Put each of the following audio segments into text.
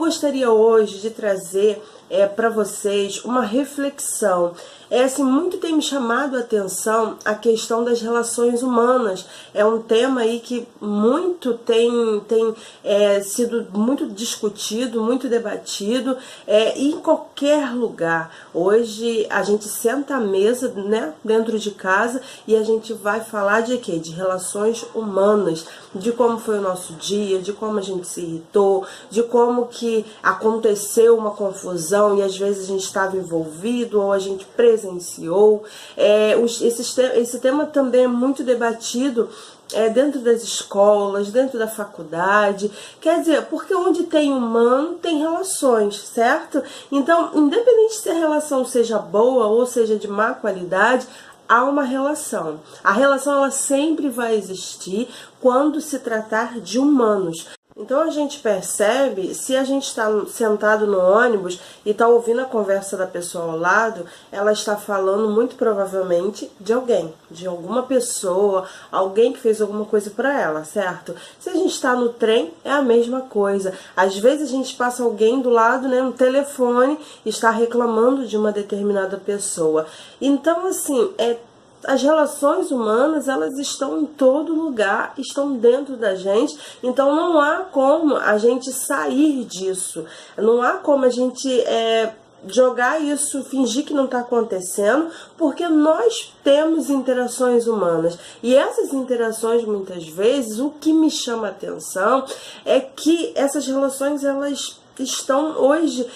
gostaria hoje de trazer para vocês uma reflexão. Assim, muito tem me chamado a atenção a questão das relações humanas. É um tema aí que muito tem sido muito discutido, muito debatido, em qualquer lugar. Hoje a gente senta à mesa, né, dentro de casa, e a gente vai falar de quê? De relações humanas, de como foi o nosso dia, de como a gente se irritou, de como que aconteceu uma confusão e às vezes a gente estava envolvido ou a gente presenciou. Esse tema também é muito debatido dentro das escolas, dentro da faculdade. Quer dizer, porque onde tem humano, tem relações, certo? Então, independente se a relação seja boa ou seja de má qualidade, há uma relação. A relação ela sempre vai existir quando se tratar de humanos. Então a gente percebe, se a gente está sentado no ônibus e está ouvindo a conversa da pessoa ao lado, ela está falando muito provavelmente de alguém, de alguma pessoa, alguém que fez alguma coisa para ela, certo? Se a gente está no trem, é a mesma coisa. Às vezes a gente passa alguém do lado, né, no telefone, e está reclamando de uma determinada pessoa. Então, assim, as relações humanas, elas estão em todo lugar, estão dentro da gente, então não há como a gente sair disso, não há como a gente jogar isso, fingir que não está acontecendo, porque nós temos interações humanas. E essas interações, muitas vezes, o que me chama a atenção é que essas relações, elas estão hoje,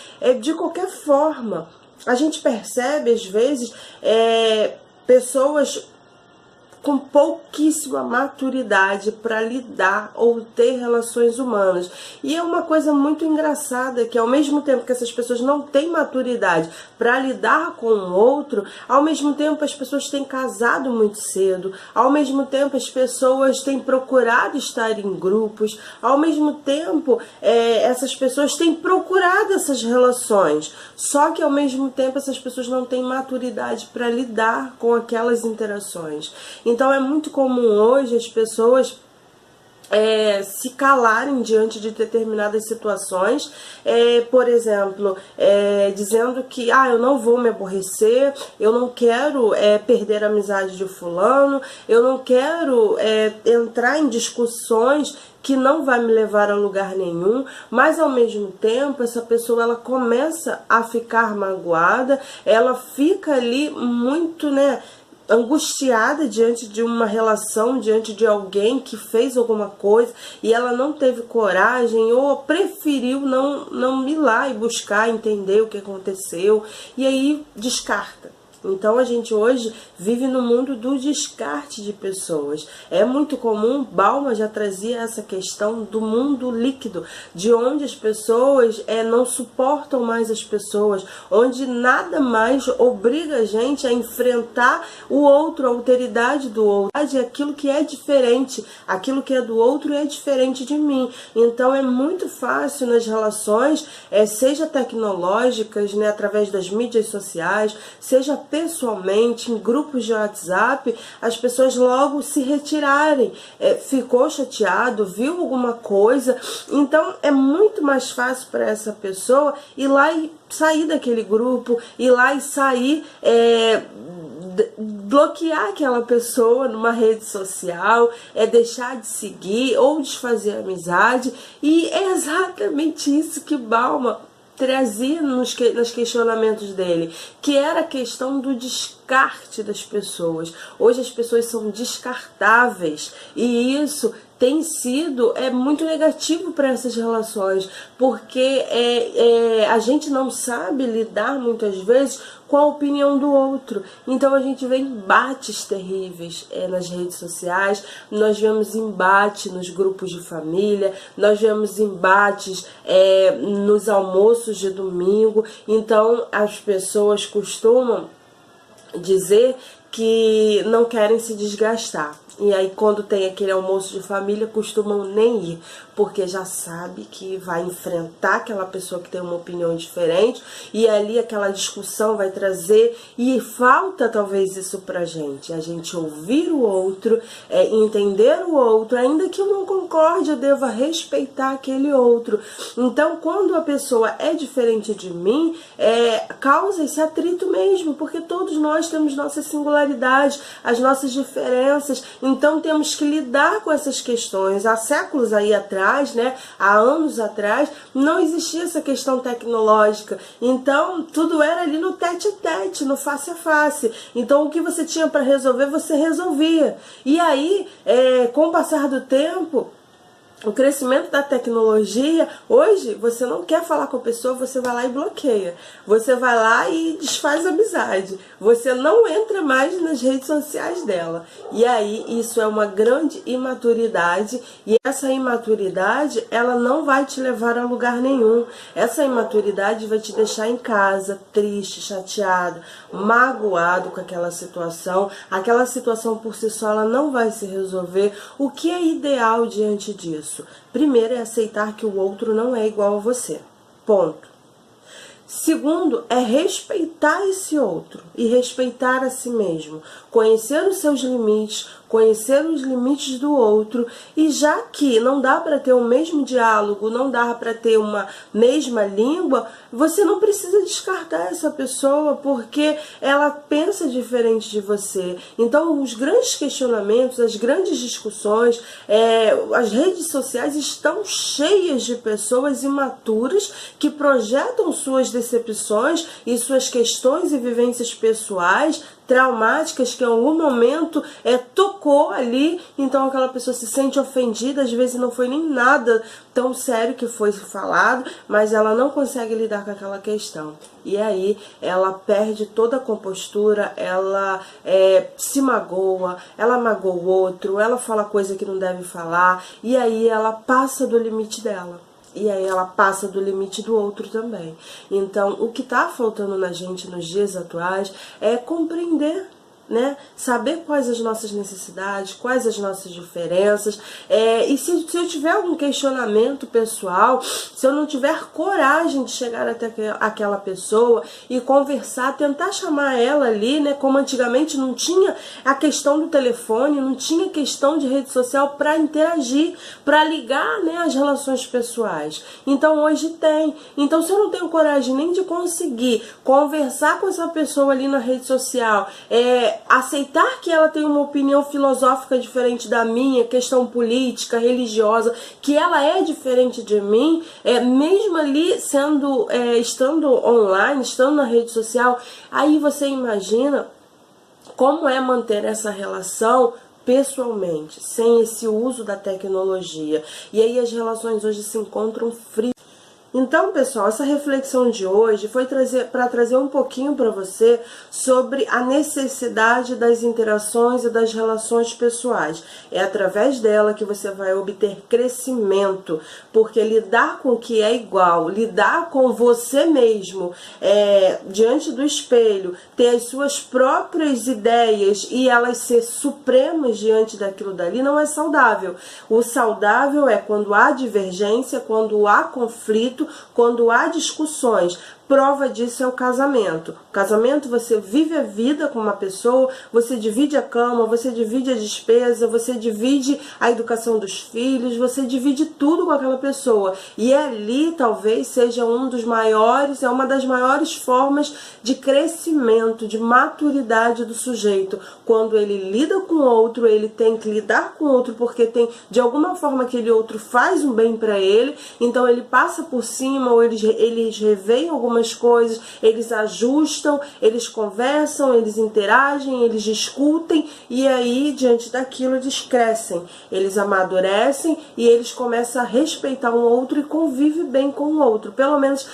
de qualquer forma. A gente percebe, às vezes, pessoas com pouquíssima maturidade para lidar ou ter relações humanas. E é uma coisa muito engraçada, que ao mesmo tempo que essas pessoas não têm maturidade para lidar com o outro, ao mesmo tempo as pessoas têm casado muito cedo, ao mesmo tempo as pessoas têm procurado estar em grupos, ao mesmo tempo essas pessoas têm procurado essas relações, só que ao mesmo tempo essas pessoas não têm maturidade para lidar com aquelas interações. Então é muito comum hoje as pessoas se calarem diante de determinadas situações, por exemplo, dizendo que eu não vou me aborrecer, eu não quero perder a amizade de fulano, eu não quero entrar em discussões que não vai me levar a lugar nenhum, mas ao mesmo tempo essa pessoa ela começa a ficar magoada, ela fica ali muito, angustiada diante de uma relação, diante de alguém que fez alguma coisa e ela não teve coragem ou preferiu não ir lá e buscar entender o que aconteceu e aí descarta. Então a gente hoje vive no mundo do descarte de pessoas. É muito comum, Bauman já trazia essa questão do mundo líquido, de onde as pessoas não suportam mais as pessoas, onde nada mais obriga a gente a enfrentar o outro, a alteridade do outro, aquilo que é diferente, aquilo que é do outro é diferente de mim. Então é muito fácil nas relações, seja tecnológicas, através das mídias sociais, seja pessoalmente, em grupos de WhatsApp, as pessoas logo se retirarem. Ficou chateado, viu alguma coisa, então é muito mais fácil para essa pessoa ir lá e sair daquele grupo, ir lá e sair, bloquear aquela pessoa numa rede social, deixar de seguir ou desfazer a amizade, e é exatamente isso que Bauman trazia nos questionamentos dele, que era a questão do descarte das pessoas. Hoje as pessoas são descartáveis e isso tem sido muito negativo para essas relações, porque a gente não sabe lidar muitas vezes com a opinião do outro. Então a gente vê embates terríveis nas redes sociais, nós vemos embate nos grupos de família, nós vemos embates nos almoços de domingo. Então as pessoas costumam dizer que não querem se desgastar. E aí quando tem aquele almoço de família costumam nem ir, porque já sabe que vai enfrentar aquela pessoa que tem uma opinião diferente, e ali aquela discussão vai trazer, e falta talvez isso pra gente, a gente ouvir o outro, entender o outro, ainda que eu não concorde, eu deva respeitar aquele outro. Então, quando a pessoa é diferente de mim, causa esse atrito mesmo, porque todos nós temos nossas singularidades, as nossas diferenças, então temos que lidar com essas questões. Há séculos aí atrás, né, há anos atrás, não existia essa questão tecnológica, então tudo era ali no tete-a-tete, no face-a-face. Então o que você tinha para resolver, você resolvia. E aí, com o passar do tempo, o crescimento da tecnologia, hoje você não quer falar com a pessoa, você vai lá e bloqueia. Você vai lá e desfaz a amizade. Você não entra mais nas redes sociais dela. E aí isso é uma grande imaturidade, e essa imaturidade, ela não vai te levar a lugar nenhum. Essa imaturidade vai te deixar em casa, triste, chateado, magoado com aquela situação. Aquela situação por si só, ela não vai se resolver. O que é ideal diante disso? Primeiro é aceitar que o outro não é igual a você. Ponto. Segundo, é respeitar esse outro e respeitar a si mesmo. Conhecer os seus limites, conhecer os limites do outro, e já que não dá para ter o mesmo diálogo, não dá para ter uma mesma língua, você não precisa descartar essa pessoa porque ela pensa diferente de você. Então, os grandes questionamentos, as grandes discussões, as redes sociais estão cheias de pessoas imaturas que projetam suas decepções e suas questões e vivências pessoais traumáticas que em algum momento tocou ali, então aquela pessoa se sente ofendida, às vezes não foi nem nada tão sério que foi falado, mas ela não consegue lidar com aquela questão. E aí ela perde toda a compostura, ela se magoa, ela magoa o outro, ela fala coisa que não deve falar, e aí ela passa do limite dela. E aí ela passa do limite do outro também. Então, o que está faltando na gente nos dias atuais é compreender, né? Saber quais as nossas necessidades, quais as nossas diferenças, e se eu tiver algum questionamento pessoal, se eu não tiver coragem de chegar até aquela pessoa e conversar, tentar chamar ela ali, né? Como antigamente não tinha a questão do telefone, não tinha questão de rede social para interagir, para ligar, né, as relações pessoais. Então hoje tem. Então, se eu não tenho coragem nem de conseguir conversar com essa pessoa ali na rede social, aceitar que ela tem uma opinião filosófica diferente da minha, questão política, religiosa, que ela é diferente de mim, mesmo ali estando online, estando na rede social, aí você imagina como é manter essa relação pessoalmente, sem esse uso da tecnologia. E aí as relações hoje se encontram frias. Então, pessoal, essa reflexão de hoje foi para trazer um pouquinho para você sobre a necessidade das interações e das relações pessoais. É através dela que você vai obter crescimento, porque lidar com o que é igual, lidar com você mesmo, diante do espelho, ter as suas próprias ideias e elas ser supremas diante daquilo dali, não é saudável. O saudável é quando há divergência, quando há conflito, quando há discussões. Prova disso é o casamento. O casamento, você vive a vida com uma pessoa, você divide a cama, você divide a despesa, você divide a educação dos filhos, você divide tudo com aquela pessoa. E ali talvez seja uma das maiores formas de crescimento, de maturidade do sujeito. Quando ele lida com o outro, ele tem que lidar com o outro porque tem, de alguma forma, aquele outro faz um bem para ele, então ele passa por cima, ou eles reveem algumas coisas, eles ajustam, eles conversam, eles interagem, eles discutem, e aí diante daquilo eles crescem, eles amadurecem e eles começam a respeitar um outro e convivem bem com o outro. Pelo menos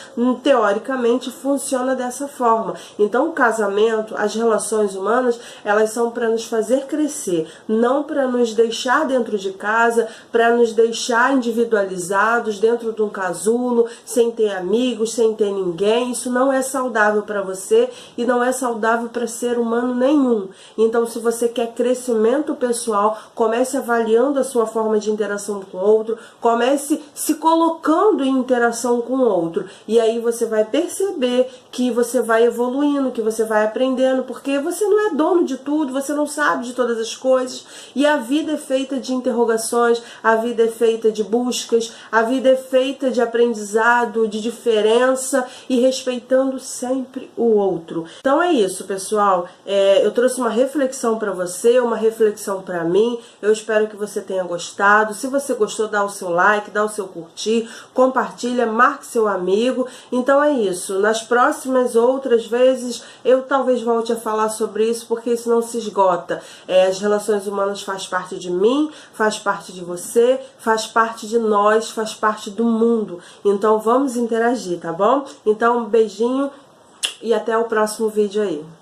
teoricamente funciona dessa forma. Então o casamento, as relações humanas, elas são para nos fazer crescer, não para nos deixar dentro de casa, para nos deixar individualizados dentro de um casulo, sem ter amigos, sem ter ninguém, ninguém, isso não é saudável para você e não é saudável para ser humano nenhum. Então, se você quer crescimento pessoal, comece avaliando a sua forma de interação com o outro, comece se colocando em interação com o outro. E aí você vai perceber que você vai evoluindo, que você vai aprendendo, porque você não é dono de tudo, você não sabe de todas as coisas. E a vida é feita de interrogações, a vida é feita de buscas, a vida é feita de aprendizado, de diferença e respeitando sempre o outro. Então é isso, pessoal. Eu trouxe uma reflexão para você, uma reflexão para mim. Eu espero que você tenha gostado. Se você gostou, dá o seu like, dá o seu curtir, compartilha, marque seu amigo. Então é isso. Nas próximas outras vezes eu talvez volte a falar sobre isso, porque isso não se esgota. As relações humanas faz parte de mim, faz parte de você, faz parte de nós, faz parte do mundo. Então vamos interagir, tá bom? Então um beijinho e até o próximo vídeo aí.